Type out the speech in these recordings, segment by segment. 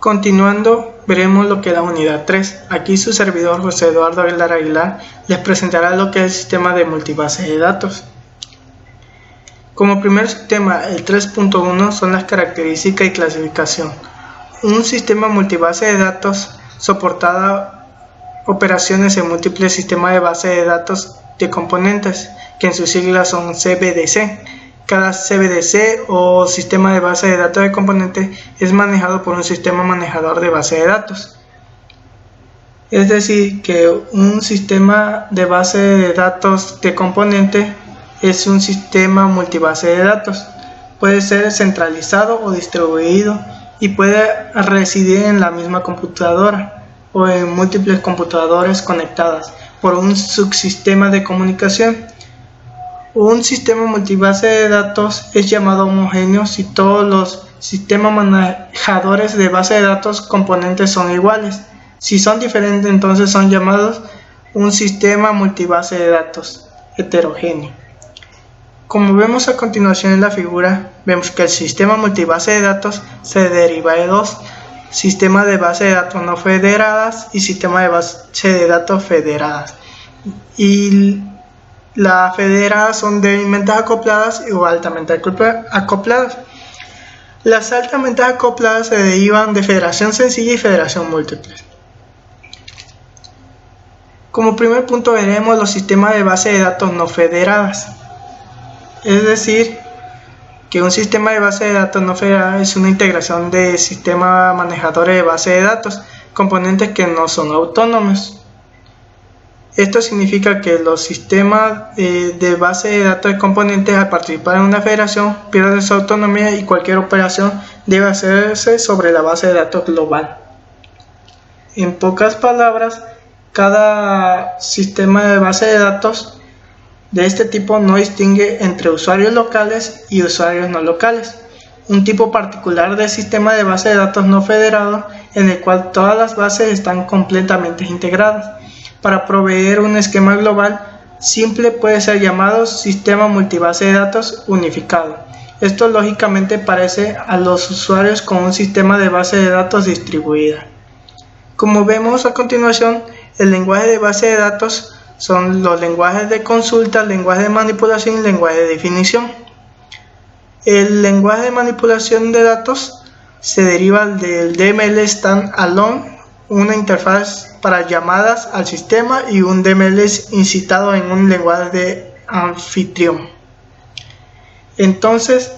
Continuando, veremos lo que es la unidad 3. Aquí su servidor José Eduardo Aguilar les presentará lo que es el sistema de multibase de datos. Como primer sistema, el 3.1 son las características y clasificación. Un sistema multibase de datos soportará operaciones en múltiples sistemas de base de datos de componentes, que en sus siglas son CBDC. Cada CBDC o sistema de base de datos de componentes es manejado por un sistema manejador de base de datos. Es decir, que un sistema de base de datos de componentes es un sistema multibase de datos. Puede ser centralizado o distribuido y puede residir en la misma computadora o en múltiples computadoras conectadas por un subsistema de comunicación. Un sistema multibase de datos es llamado homogéneo si todos los sistemas manejadores de base de datos componentes son iguales. Si son diferentes, entonces son llamados un sistema multibase de datos heterogéneo. Como vemos a continuación en la figura, vemos que el sistema multibase de datos se deriva de dos: sistemas de base de datos no federadas y sistemas de base de datos federadas. Y las federadas son débilmente acopladas o altamente acopladas. Las altamente acopladas se derivan de federación sencilla y federación múltiple. Como primer punto veremos los sistemas de base de datos no federadas. Es decir, que un sistema de base de datos no federada es una integración de sistemas manejadores de base de datos, componentes que no son autónomos. Esto significa que los sistemas de base de datos de componentes, al participar en una federación, pierden su autonomía y cualquier operación debe hacerse sobre la base de datos global. En pocas palabras, cada sistema de base de datos de este tipo no distingue entre usuarios locales y usuarios no locales. Un tipo particular de sistema de base de datos no federado en el cual todas las bases están completamente integradas. Para proveer un esquema global simple puede ser llamado sistema multibase de datos unificado. Esto lógicamente parece a los usuarios con un sistema de base de datos distribuida. Como vemos a continuación, el lenguaje de base de datos son los lenguajes de consulta, lenguaje de manipulación y lenguaje de definición. El lenguaje de manipulación de datos se deriva del DML Standalone, una interfaz para llamadas al sistema, y un DML incitado en un lenguaje de anfitrión. Entonces,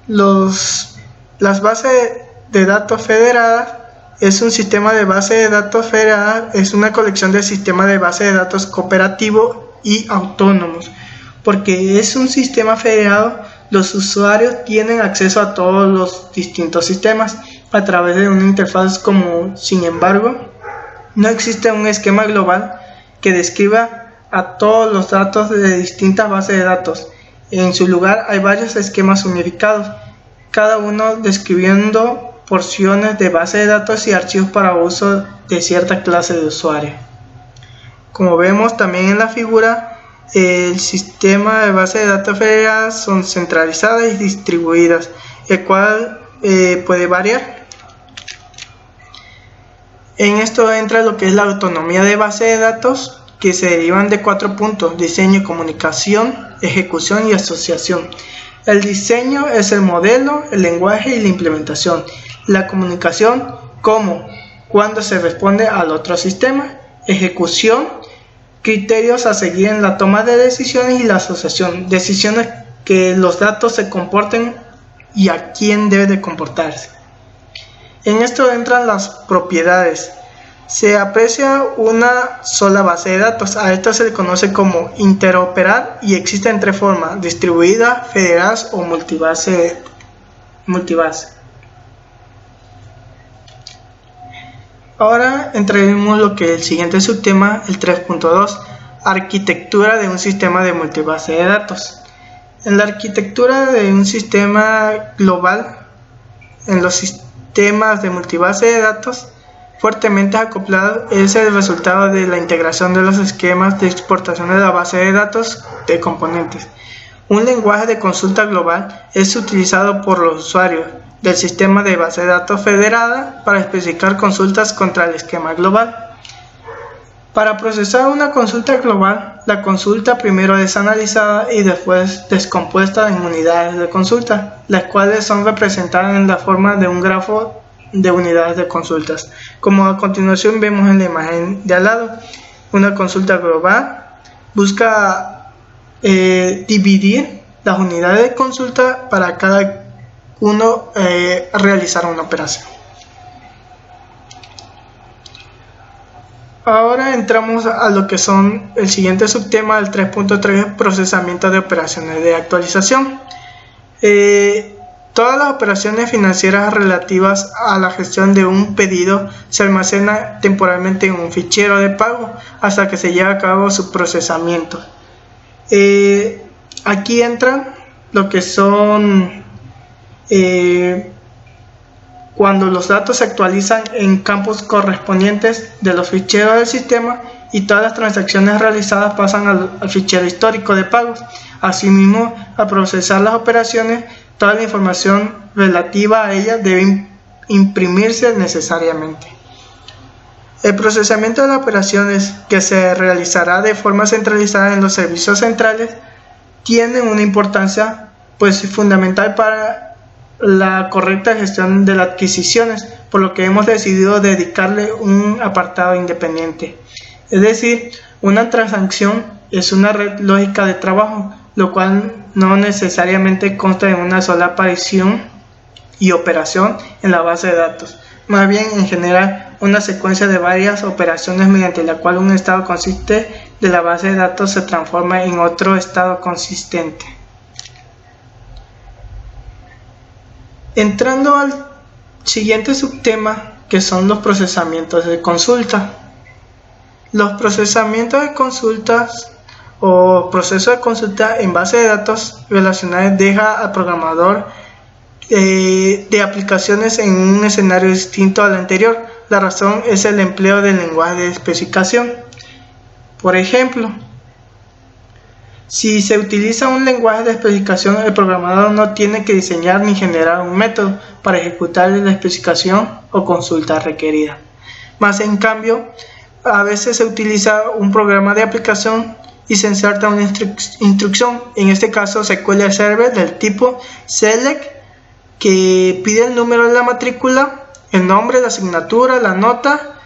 las bases de datos federadas es un sistema de base de datos federada, es una colección de sistemas de base de datos cooperativos y autónomos. Porque es un sistema federado, los usuarios tienen acceso a todos los distintos sistemas a través de una interfaz común. Sin embargo, no existe un esquema global que describa a todos los datos de distintas bases de datos. En su lugar hay varios esquemas unificados, cada uno describiendo porciones de base de datos y archivos para uso de cierta clase de usuario. Como vemos también en la figura, el sistema de base de datos federadas son centralizadas y distribuidas, el cual puede variar. En esto entra lo que es la autonomía de base de datos, que se derivan de 4 puntos: diseño, comunicación, ejecución y asociación. El diseño es el modelo, el lenguaje y la implementación. La comunicación, cómo, cuándo se responde al otro sistema. Ejecución, criterios a seguir en la toma de decisiones, y la asociación, decisiones que los datos se comporten y a quién debe de comportarse. En esto entran las propiedades. Se aprecia una sola base de datos. A esto se le conoce como interoperar y existen 3 formas: distribuida, federadas o multibase. Ahora entraremos lo que es el siguiente subtema, el 3.2, arquitectura de un sistema de multibase de datos. En la arquitectura de un sistema global, en los sistemas de multibase de datos fuertemente acoplados, es el resultado de la integración de los esquemas de exportación de la base de datos de componentes. Un lenguaje de consulta global es utilizado por los usuarios del sistema de base de datos federada para especificar consultas contra el esquema global. Para procesar una consulta global, la consulta primero es analizada y después descompuesta en unidades de consulta, las cuales son representadas en la forma de un grafo de unidades de consultas, como a continuación vemos en la imagen de al lado. Una consulta global busca dividir las unidades de consulta para cada uno realizar una operación. Ahora entramos a lo que son el siguiente subtema del 3.3, procesamiento de operaciones de actualización. Todas las operaciones financieras relativas a la gestión de un pedido se almacenan temporalmente en un fichero de pago hasta que se lleve a cabo su procesamiento. Aquí entran lo que son cuando los datos se actualizan en campos correspondientes de los ficheros del sistema y todas las transacciones realizadas pasan al fichero histórico de pagos. Asimismo, al procesar las operaciones, toda la información relativa a ellas debe imprimirse necesariamente. El procesamiento de las operaciones, que se realizará de forma centralizada en los servicios centrales, tiene una importancia fundamental para la correcta gestión de las adquisiciones, por lo que hemos decidido dedicarle un apartado independiente. Es decir, una transacción es una red lógica de trabajo, lo cual no necesariamente consta de una sola aparición y operación en la base de datos, más bien en general una secuencia de varias operaciones mediante la cual un estado consistente de la base de datos se transforma en otro estado consistente. Entrando al siguiente subtema, que son los procesamientos de consulta. Los procesamientos de consultas o proceso de consulta en base de datos relacionales deja al programador de aplicaciones en un escenario distinto al anterior. La razón es el empleo del lenguaje de especificación. Por ejemplo, si se utiliza un lenguaje de especificación, el programador no tiene que diseñar ni generar un método para ejecutar la especificación o consulta requerida. Más en cambio, a veces se utiliza un programa de aplicación y se inserta una instrucción, en este caso SQL Server del tipo select, que pide el número de la matrícula, el nombre, la asignatura, la nota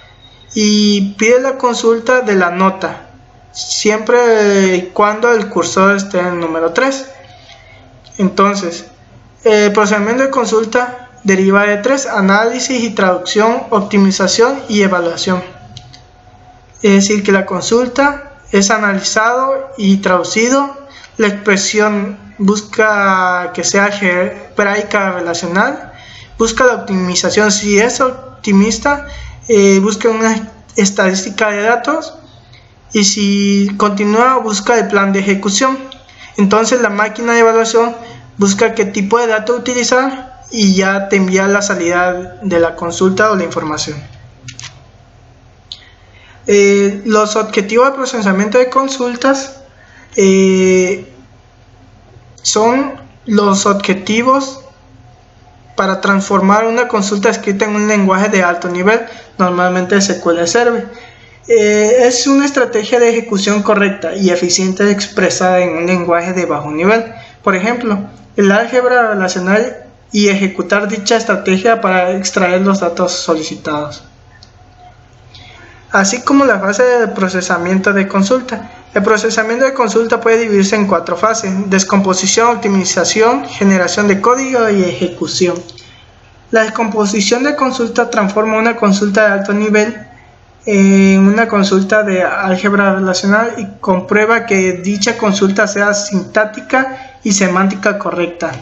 y pide la consulta de la nota, siempre y cuando el cursor esté en el número 3. Entonces, el procedimiento de consulta deriva de 3: análisis y traducción, optimización y evaluación. Es decir, que la consulta es analizado y traducido, la expresión busca que sea algebraica relacional, busca la optimización, si es optimista, busca una estadística de datos, y si continúa busca el plan de ejecución. Entonces la máquina de evaluación busca qué tipo de datos utilizar y ya te envía la salida de la consulta o la información. Los objetivos de procesamiento de consultas son los objetivos para transformar una consulta escrita en un lenguaje de alto nivel, normalmente SQL Server. Es una estrategia de ejecución correcta y eficiente expresada en un lenguaje de bajo nivel. Por ejemplo, el álgebra relacional y ejecutar dicha estrategia para extraer los datos solicitados. Así como la fase de procesamiento de consulta. El procesamiento de consulta puede dividirse en 4 fases: descomposición, optimización, generación de código y ejecución. La descomposición de consulta transforma una consulta de alto nivel en una consulta de álgebra relacional y comprueba que dicha consulta sea sintáctica y semántica correcta.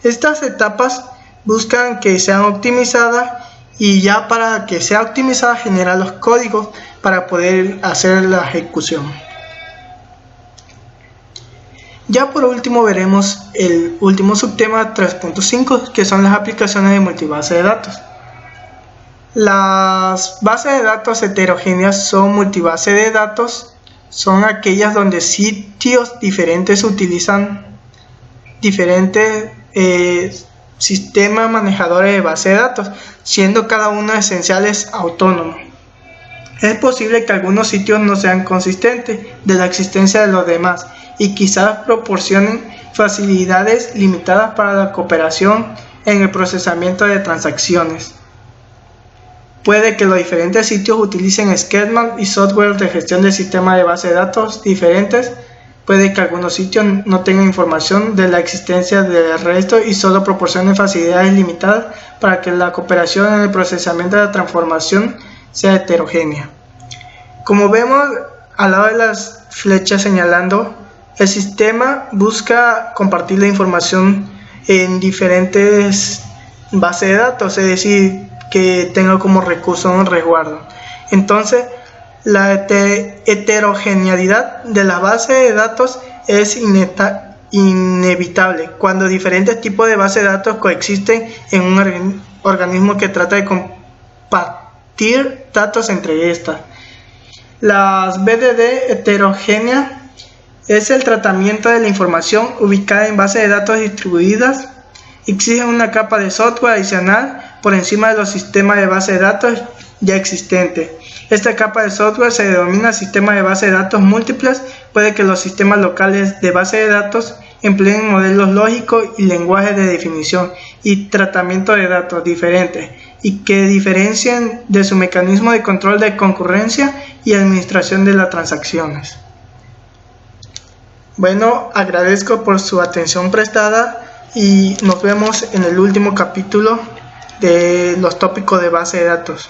Estas etapas buscan que sean optimizadas y ya para que sea optimizada genera los códigos para poder hacer la ejecución. Ya por último veremos el último subtema 3.5, que son las aplicaciones de multibase de datos. Las bases de datos heterogéneas son multibase de datos, son aquellas donde sitios diferentes utilizan diferentes sistemas manejadores de base de datos, siendo cada uno esenciales autónomos. Es posible que algunos sitios no sean consistentes de la existencia de los demás y quizás proporcionen facilidades limitadas para la cooperación en el procesamiento de transacciones. Puede que los diferentes sitios utilicen schema y software de gestión de sistemas de base de datos diferentes. Puede que algunos sitios no tengan información de la existencia del resto y solo proporcionen facilidades limitadas para que la cooperación en el procesamiento de la transformación sea heterogénea. Como vemos al lado de las flechas señalando, el sistema busca compartir la información en diferentes bases de datos, es decir, que tenga como recurso un resguardo. Entonces, la heterogeneidad de la base de datos es inevitable cuando diferentes tipos de bases de datos coexisten en un organismo que trata de compartir datos entre estas. Las BDD heterogéneas es el tratamiento de la información ubicada en bases de datos distribuidas. Exigen una capa de software adicional por encima de los sistemas de base de datos ya existentes. Esta capa de software se denomina sistema de base de datos múltiples. Puede que los sistemas locales de base de datos empleen modelos lógicos y lenguajes de definición y tratamiento de datos diferentes y que diferencien de su mecanismo de control de concurrencia y administración de las transacciones. Bueno, agradezco por su atención prestada y nos vemos en el último capítulo de los tópicos de base de datos.